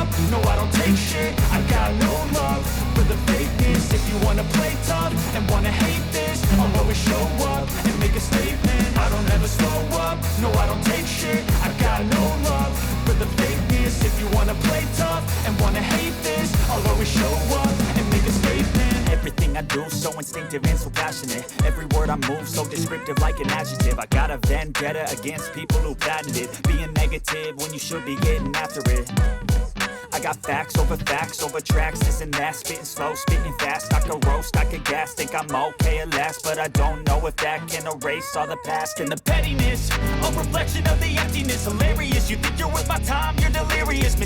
up, no I don't take shit. I got no love for the fakeness. If you wanna play tough and wanna hate this, I'll always show up and make a statement. I don't ever slow up, no I don't take shit. I got no love for the fakeness. If you wanna play tough and wanna hate this, I'll always show up and make a statement. Everything I do so instinctive and so passionate. Every word I move so descriptive like an adjective. I got a vendetta against people who patented being negative when you should be getting after it. I got facts over tracks, this and that. Spitting slow, spitting fast. I could roast, I could gas. Think I'm okay at last, but I don't know if that can erase all the past. And the pettiness, a reflection of the emptiness. Hilarious, you think you're worth my time, you're delirious.